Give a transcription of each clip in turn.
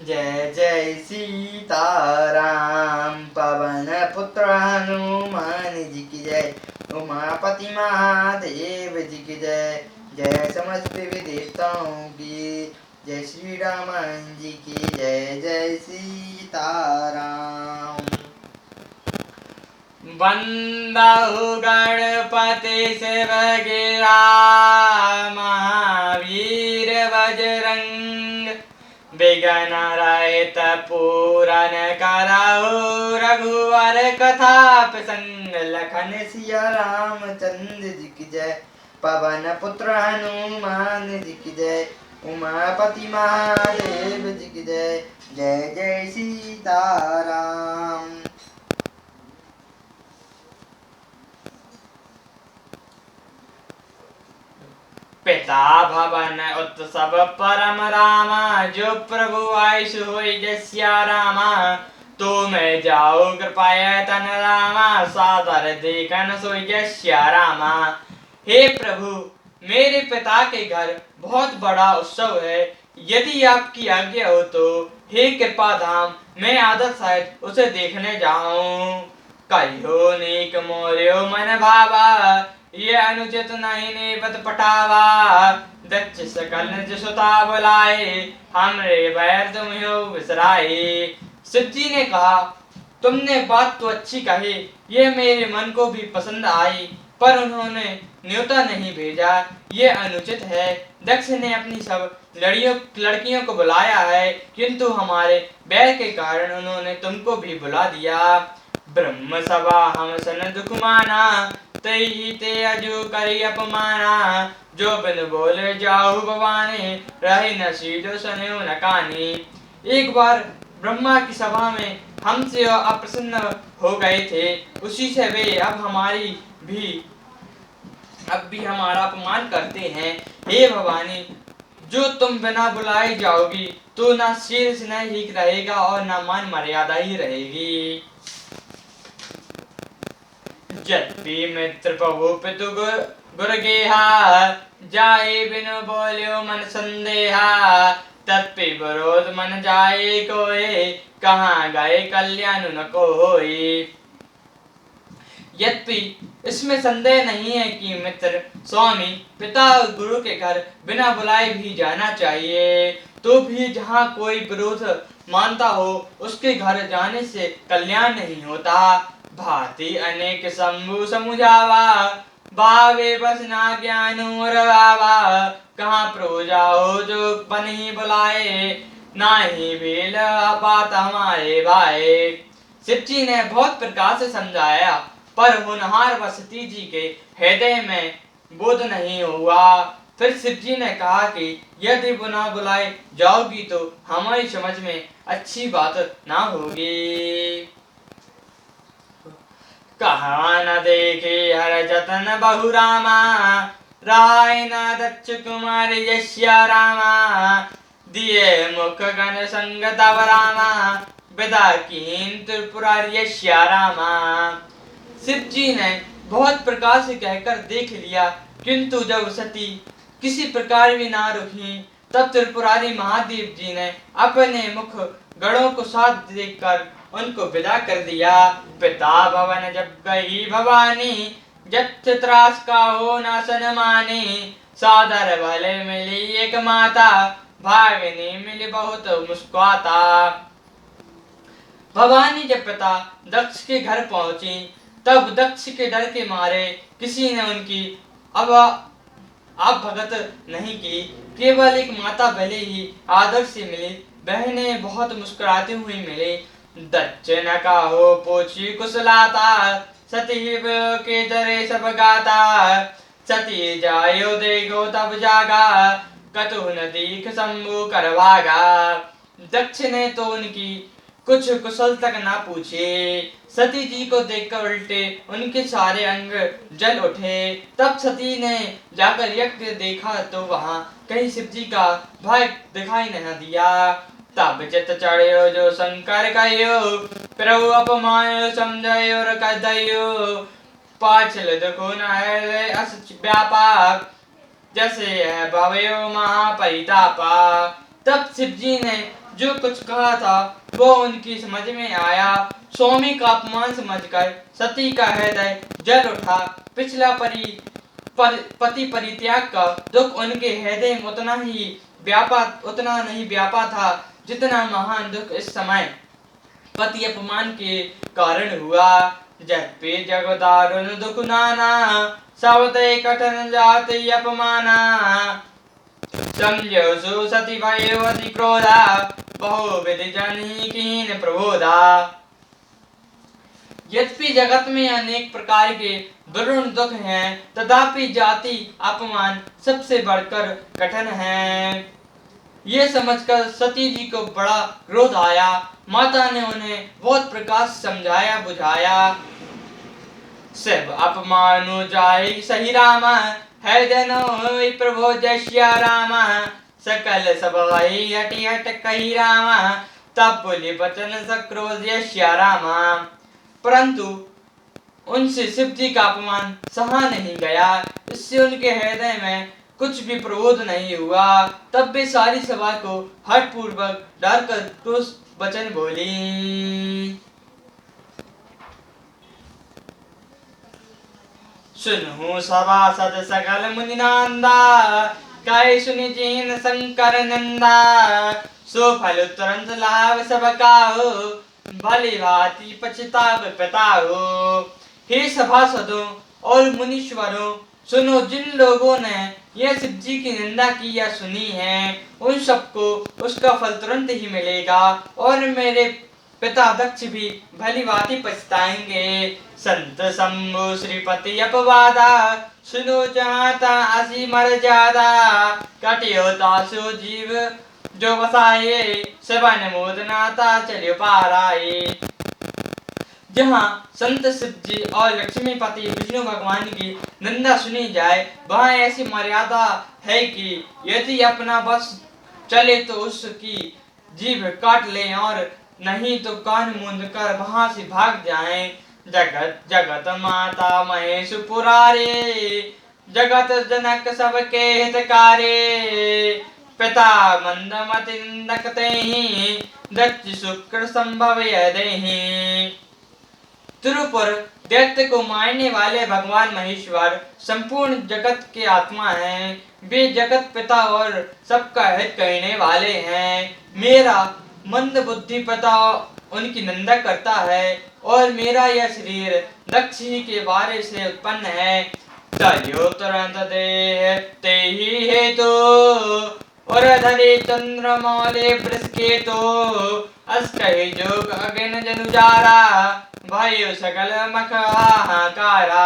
जय जय सीताराम। पवन पुत्र हनुमान जी की जय। उमापति महादेव जी की जय। जय समस्त देवताओं की जय। श्री राम जी की जय। जय सीताराम। वंदहु गणपति शिव गिरा महावीर बजरंग। विघ्न रहित पूरन करहु रघुवर कथा प्रसंग। लखन सिया रामचंद्र जी की जय। पवन पुत्र हनुमान जी की जय। उमापति महादेव जी की जय। जय जय सीताराम। पिता भवन उत्सव परम रामा। जो प्रभु आयुष होई जस्या रामा। तो मैं जाओ कृपाया तन रामा। सादर देखन सोई जस्या रामा। हे प्रभु, मेरे पिता के घर बहुत बड़ा उत्सव है। यदि आपकी आज्ञा हो तो हे कृपा धाम, मैं आदर सहित उसे देखने जाऊं। कहियो नीक मोर्यो मन भावा। ये अनुचित नहीं नेपत पटावा। दक्ष सकल निज सुता बुलाए। हमरे बैर तुम हो बिसराए। शिव जी ने कहा, तुमने बात तो अच्छी कही, ये मेरे मन को भी पसंद आई, पर उन्होंने न्योता नहीं भेजा, ये अनुचित है। दक्ष ने अपनी सब लड़कियों को बुलाया है, किंतु हमारे बैर के कारण उन्होंने तुमको भी बुला दिया। ब्रह्म सभा हम सन दुख माना। तई ते अजू करी अपमाना। जो बिन बोले जाहु भवानी। रही न सीधो सन्यो न कानी। एक बार ब्रह्मा की सभा में हमसे अप्रसन्न हो गए थे, उसी से वे अब भी हमारा अपमान करते हैं। हे भवानी, जो तुम बिना बुलाए जाओगी तो ना शीर्ष न ही रहेगा और ना मान मर्यादा ही रहेगी। जत्पि मित्र प्रभु पितु गुर गेहा। जाए बिनु बोलियो मन संदेहा। तत्पि विरोध मन जाए कोई। कहाँ गए कल्याण न कोई। यद्यपि इसमें संदेह नहीं है कि मित्र, स्वामी, पिता और गुरु के घर बिना बुलाए भी जाना चाहिए, तो भी जहाँ कोई विरोध मानता हो उसके घर जाने से कल्याण नहीं होता। भांति अनेक शंभु समुझावा। बावे बस ना ज्ञान और बाबा। कहाँ प्रभु जाओ जो बन ही बुलाए। ना ही बेल बात हमारे भाई। शिव जी ने बहुत प्रकार से समझाया, पर होनहार वसती जी के हृदय में बोध नहीं हुआ। फिर शिव जी ने कहा कि यदि बिना बुलाए जाओगी तो हमारी समझ में अच्छी बात ना होगी। कहा न देखे हर जतन बहु रामा। राय न दक्ष कुमार यश्या रामा। दिए मुख गण संग तव रामा। विदा कीन त्रिपुरारी यश्या रामा। शिव जी ने बहुत प्रकार से कहकर देख लिया, किंतु जब सती किसी प्रकार भी ना रुकी, तब त्रिपुरारी महादेव जी ने अपने मुख गणों को साथ देखकर उनको विदा कर दिया। पिता भवन जब गई भवानी। जब त्रास का हो न सनमानी। सादर भले मिली एक माता। भागनी मिली बहुत मुस्कुराता। भवानी जब पिता दक्ष के घर पहुंची, तब दक्ष के डर के मारे किसी ने उनकी आप भगत नहीं की। केवल एक माता भले ही आदर से मिली, बहनें बहुत मुस्कुराती हुई मिली। दक्ष न काहो पूछी कुशलाता। सती के दरे सब गाता। सती जायो देखो तब जागा। कतु न दीख शंभु कर भागा। दक्ष ने तो उनकी कुछ कुशल तक ना पूछे। सती जी को देखकर उल्टे उनके सारे अंग जल उठे। तब सती ने जाकर यज्ञ देखा तो वहां कहीं शिव जी का भाग दिखाई नहीं दिया। तब चित चढ़ियो जो शंकर कहियो। प्रभु अपमान समझयो और कदयो। पाछल देखो न है अस व्यापक। जैसे है भवयो महापरितापा। तब शिव जी ने जो कुछ कहा था वो उनकी समझ में आया। स्वामी का अपमान समझकर सती का हृदय जल उठा। पिछला पति परित्याग का दुख उनके हृदय में उतना नहीं व्यापा था जितना महान दुख इस समय पति अपमान के कारण हुआ। जग पे जग दारुण दुख नाना, सब ते कठिन जाति अपमाना। समझो सो सती भयो अति क्रोधा, बहुविध जनि कीन प्रबोधा। यद्यपि जगत में अनेक प्रकार के दारुण दुख हैं, तथापि जाति अपमान सबसे बढ़कर कठिन है। ये समझकर सती जी को बड़ा क्रोध आया। माता ने उन्हें बहुत प्रकार समझाया बुझाया। सब अपमानु जाय सही रामा, है जनो प्रभु जय रामा। सकल सभाई हटि हट कही रामा, तब बोले बचन सक्रोध यश्या रामा। परंतु उनसे शिव जी का अपमान सहा नहीं गया। इससे उनके हृदय में कुछ भी प्रबोध नहीं हुआ। तब वे सारी सभा को हठ पूर्वक डरकर क्रोध वचन बोली। सुनहु सभासद सकल मुनिनांदा, कहे सुनि जिन शंकर नंदा। सो फल तुरंत लाभ सब काहू, भली भांति पछताव पिताहू। हे सभासदों और मुनीश्वरों, सुनो, जिन लोगों ने यह शिव जी की निंदा की या सुनी है, उन सबको उसका फल तुरंत ही मिलेगा और मेरे पिता दक्ष भी भली भांति पछताएंगे। संत शंभु श्रीपति अपवादा, सुनो जहाता असी मर ज्यादा। कटियो तासु जीव जो बसाए, सबन मोदनाता चलियो पाराए। जहाँ संत शिव जी और लक्ष्मीपति विष्णु भगवान की निंदा सुनी जाए, वहाँ ऐसी मर्यादा है कि यदि अपना बस चले तो उसकी जीभ काट लें और नहीं तो कान मूंद कर वहाँ से भाग जाएं। जगत जगत माता महेश पुरारे, जगत जनक सबके हितकारे। पिता मंदमति निंदक तेहि, दक्ष शुक्र संभव यदेहि। तिरुपुर दैत्य को मारने वाले भगवान महेश्वर संपूर्ण जगत के आत्मा हैं। वे जगत पिता और सबका हित कहने वाले हैं। मेरा मंद बुद्धि पिता उनकी निंदा करता है और मेरा यह शरीर दक्ष ही के बारे से उत्पन्न है। चलियो तुरंत देह ते ही हेतु, और धरे चंद्रमौले बृहस्पति अस्कहि जोग अग्नि जनुजारा। भाइयों सकल मख हाहाकारा।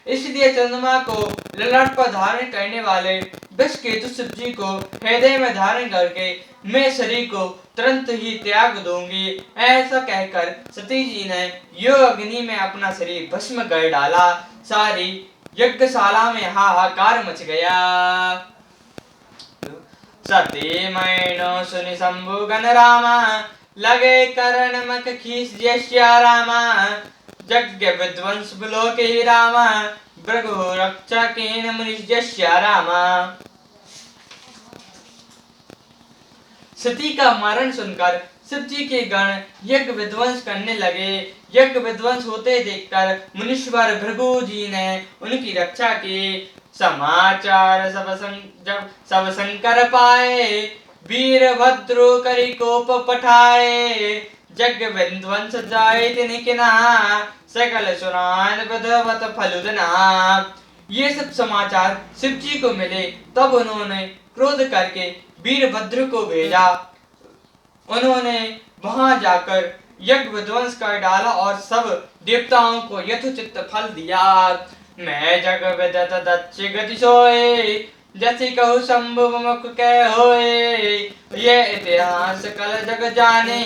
इसलिए चंद्रमा को ललाट पर धारण करने वाले बृहस्पति शिव जी को हृदय में धारण करके मैं शरीर को तुरंत ही त्याग दूंगी। ऐसा कहकर सती जी ने योग अग्नि में अपना शरीर भस्म कर डाला। सारी यज्ञशाला में हाहाकार मच गया। सती मैनो सुनि शंभु गण रामा, लगे करण मख खीस जश्या रामा। यज्ञ विध्वंस बिलोके रामा, भृगु रक्षा कीन मुनिश जश्या रामा। सती का मरण सुनकर शिव जी के गण यज्ञ विध्वंस करने लगे। यज्ञ विध्वंस होते देखकर मुनीश्वर भृगु जी ने उनकी रक्षा की। समाचार जब सब शंकर पाए, वीरभद्रो करि कोप पठाए। यज्ञ विध्वंस जाए तिनकिना, सकल सुरान विधवत फलुदना। ये सब समाचार शिव जी को मिले। तब उन्होंने क्रोध करके वीरभद्र को भेजा। उन्होंने वहां जाकर यज्ञ विध्वंस कर डाला और सब देवताओं को यथोचित फल दिया। मैं जग विदत दक्ष गति सोए, जैसे कहु शंभु मुख कह होए। ये इतिहास कल जग जाने,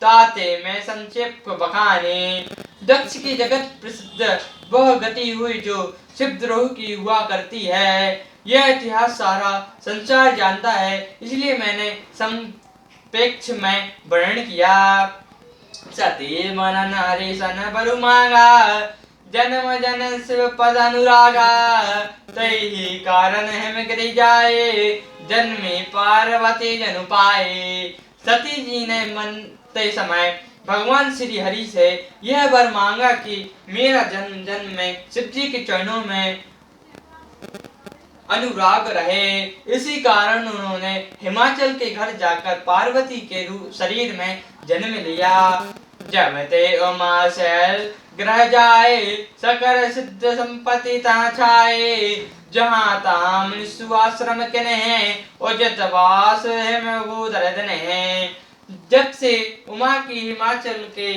ताते मैं संक्षेप बखाने। दक्ष की जगत प्रसिद्ध वह गति हुई जो शिवद्रोह की हुआ करती है। यह इतिहास सारा संसार जानता है, इसलिए मैंने संपेक्ष में वर्णन किया। सती मनन हरि सन बरु मांगा, जन्म जन शिव पद अनुरागा। तही कारण हम गिरि जाए, जन्मे पार्वती जनु पाए। सती जी ने मनते समय भगवान श्री हरि से यह वर मांगा कि मेरा जन्म जन्म में शिव जी के चरणों में अनुराग रहे। इसी कारण उन्होंने हिमाचल के घर जाकर पार्वती के शरीर में जन्म लिया। जब ते उमा शैल ग्रह जाए, सकल सिद्ध संपत्ति ता छाए, जहाँ ताम निस्वाश्रम कने, उचित वास हिम भूधर दने। जब से उमा की हिमाचल के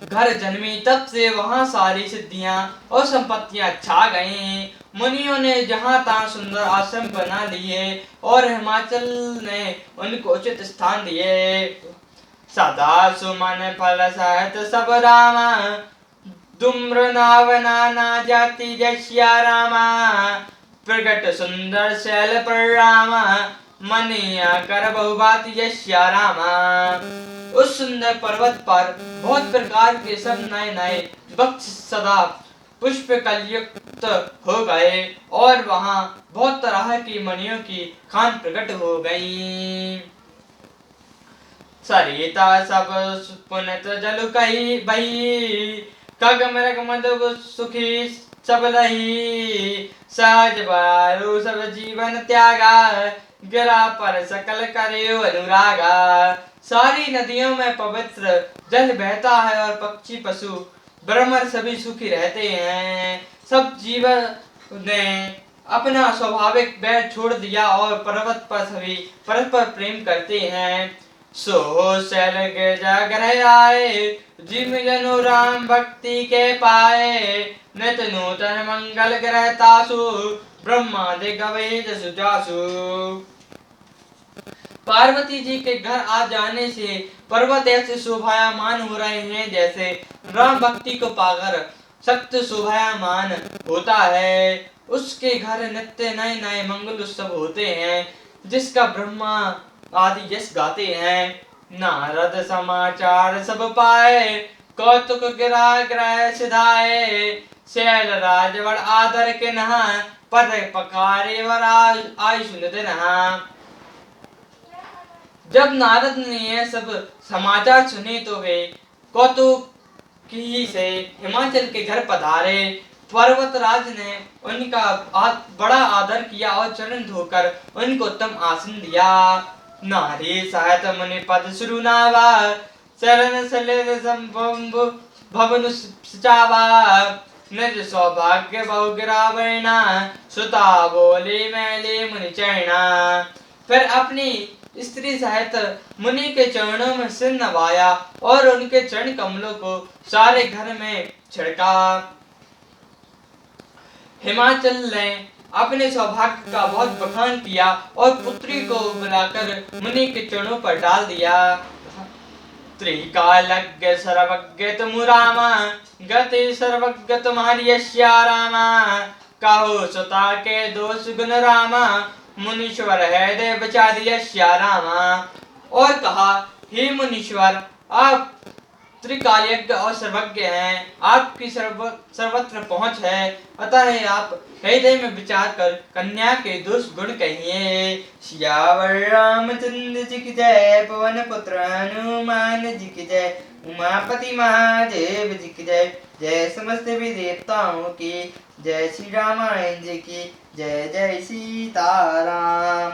घर जन्मी, तब से वहाँ सारी सिद्धियां और संपत्तियां छा गईं। मुनियों ने जहाँ तहाँ सुंदर आश्रम बना लिए और हिमाचल ने उनको उचित स्थान दिए। सदा सुमन फल सहित सब रामा, धूम्र नावना ना जाति जश्या रामा, प्रगट सुंदर शैल पर रामा, मनिया कर बहुबाति जश्या रामा। उस सुंदर पर्वत पर बहुत प्रकार के सब नए नए वृक्ष सदा पुष्प कलयुक्त हो गए और वहां बहुत तरह की मणियों की खान प्रकट हो गई। सरिता सब पुनित जल कही बही, खग मृग मधु सुखी सब लही, सहज बारु सब जीवन त्यागा, गिरा पर सकल करे अनुरागा। सारी नदियों में पवित्र जल बहता है और पक्षी पशु ब्रह्मर सभी सुखी रहते हैं। सब जीवन ने अपना स्वाभाविक बैर छोड़ दिया और पर्वत पर सभी परस्पर प्रेम करते हैं। सो शैल जागर आए, जिम जनु राम भक्ति के पाए, नित नूतन मंगल ग्रह तासु, ब्रह्मादि गवे जसु जासु। पार्वती जी के घर आ जाने से पर्वत ऐसे शोभायमान हो रहे हैं जैसे राम भक्ति को पाकर सख्त शोभायमान होता है। उसके घर नित्य नए नए मंगल उत्सव होते हैं, जिसका ब्रह्मा आदि यश गाते हैं। नारद समाचार सब पाए, कौतुक गिरा ग्रह सिधाए, शैल राजवर आदर के नहा, पद पकारे वर आयु सुनते नहा। जब नारद ने यह सब समाचार सुने तो वे कौतुकी से हिमाचल के घर पधारे। पर्वतराज ने उनका बड़ा आदर किया और चरण धोकर उनको उत्तम आसन दिया। नारी सहित मुनि पद सुरुनावा, शरण सलिल संभव भवन सचावा, निज सौभाग्य बहु गिरावैना, सुता बोले मैले मुनि चैना। फिर अपनी स्त्री सहित मुनि के चरणों में सिर नवाया और उनके चरण कमलों को सारे घर में छिड़का। हिमाचल ने अपने सौभाग्य का बहुत बखान किया और पुत्री को बुलाकर मुनि के चरणों पर डाल दिया। त्रिकालज्ञ सर्वज्ञ तुम रामा, गति सर्वज्ञ तुम्हारी यश्या रामा, कहो सुता के दोष गुण रामा, मुनीश्वर है दे बचा दिया श्या रामा। और कहा, हे मुनीश्वर, आप त्रिकालज्ञ और सर्वज्ञ हैं, आपकी सर्वत्र पहुंच है, अतः आप हृदय में विचार कर कन्या के दोष गुण कहिए। श्यावर रामचंद्र जी की जय, पवन पुत्र हनुमान जी की जय, उमापति महादेव जी की जय, जय समस्त देवताओं की जय, श्री रामायण जी की जय, जय सीताराम।